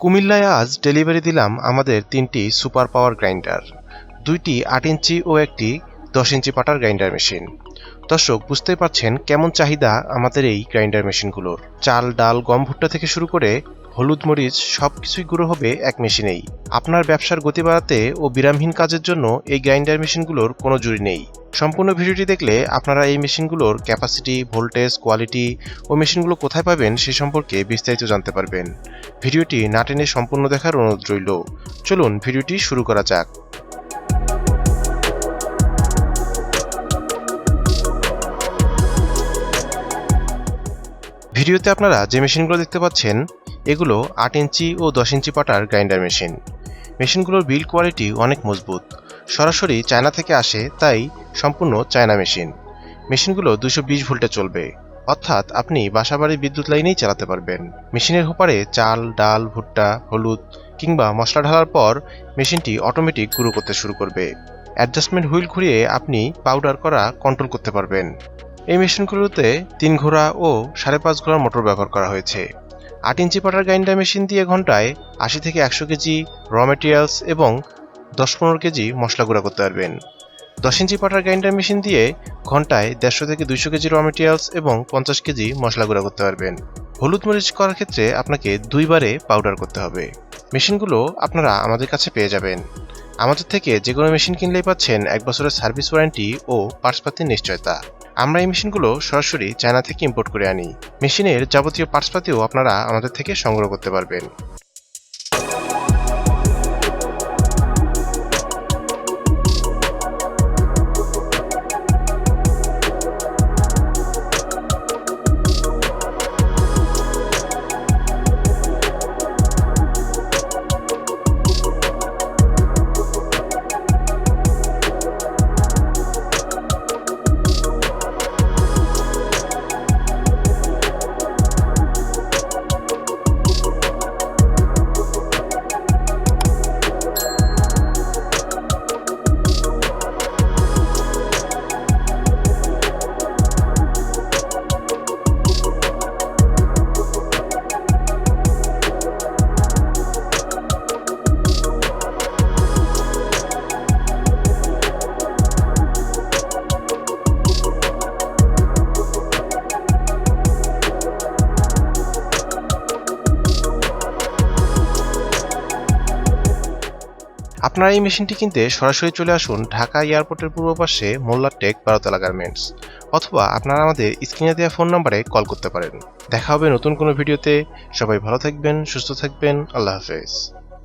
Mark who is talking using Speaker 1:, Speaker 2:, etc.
Speaker 1: কুমিল্লায় আজ ডেলিভারি দিলাম আমাদের 3টি সুপার পাওয়ার গ্রাইন্ডার, 2টি 8 ইঞ্চি ও একটি 10 ইঞ্চি পাটার গ্রাইন্ডার মেশিন। দর্শক, বুঝতেই পারছেন কেমন চাহিদা আমাদের এই গ্রাইন্ডার মেশিনগুলোর। চাল, ডাল, গম, ভুট্টা থেকে শুরু করে হলুদ, মরিচ সবকিছুই গুঁড়ো হবে এক মেশিনেই। আপনার ব্যবসার গতি বাড়াতে ও বিরামহীন কাজের জন্য এই গ্রাইন্ডার মেশিনগুলোর কোনো জুড়ি নেই। সম্পূর্ণ ভিডিওটি দেখলে আপনারা এই মেশিনগুলোর ক্যাপাসিটি, ভোল্টেজ, কোয়ালিটি ও মেশিনগুলো কোথায় পাবেন সে সম্পর্কে বিস্তারিত জানতে পারবেন। ভিডিওটি না টেনে সম্পূর্ণ দেখার অনুরোধ রইল। চলুন ভিডিওটি শুরু করা যাক। ভিডিওতে আপনারা যে মেশিনগুলো দেখতে পাচ্ছেন এগুলো 8 ইঞ্চি ও 10 ইঞ্চি পাটার গ্রাইন্ডার মেশিন। মেশিনগুলোর বিল্ড কোয়ালিটি অনেক মজবুত, সরাসরি চায়না থেকে আসে, তাই সম্পূর্ণ চায়না মেশিন। মেশিনগুলো 220 ভোল্টে চলবে, অর্থাৎ আপনি বাসাবাড়ির বিদ্যুৎ লাইনেই চালাতে পারবেন। মেশিনের হোপারে চাল, ডাল, ভুট্টা, হলুদ কিংবা মশলা ঢালার পর মেশিনটি অটোমেটিক গুঁড়ো করতে শুরু করবে। অ্যাডজাস্টমেন্ট হুইল ঘুরিয়ে আপনি পাউডার করা কন্ট্রোল করতে পারবেন। এই মেশিনগুলোতে 3 ঘোড়া ও 5.5 ঘোড়ার মোটর ব্যবহার করা হয়েছে। 8 ইঞ্চি পাটার গ্রাইন্ডার মেশিন দিয়ে ঘন্টায় 80 থেকে 100 কেজি র ম্যাটেরিয়ালস এবং 10-15 কেজি মশলা গুঁড়া করতে পারবেন। 10 ইঞ্চি পাটার গ্রাইন্ডার মেশিন দিয়ে ঘন্টায় 150 থেকে 200 কেজি র ম্যাটেরিয়ালস এবং 50 কেজি মশলা গুঁড়া করতে পারবেন। হলুদ, মরিচ করার ক্ষেত্রে আপনাকে 2 বারে পাউডার করতে হবে। মেশিনগুলো আপনারা আমাদের কাছে পেয়ে যাবেন। আমাদের থেকে যে কোনো মেশিন কিনলেই পাচ্ছেন 1 বছরের সার্ভিস ওয়ারেন্টি ও পার্টসপাতির নিশ্চয়তা। আমরা এই মেশিনগুলো সরাসরি চায়না থেকে ইম্পোর্ট করে আনি। মেশিনের যাবতীয় পার্টসপাতিও আপনারা আমাদের থেকে সংগ্রহ করতে পারবেন। আপনারা এই মেশিনটি কিনতে সরাসরি চলে আসুন ঢাকা এয়ারপোর্টের পূর্ব পাশে মোল্লা টেক 12তলা গার্মেন্টস, অথবা আপনারা আমাদের স্ক্রিনে দেওয়া ফোন নম্বরে কল করতে পারেন। দেখা হবে নতুন কোনো ভিডিওতে। সবাই ভালো থাকবেন, সুস্থ থাকবেন। আল্লাহ হাফেজ।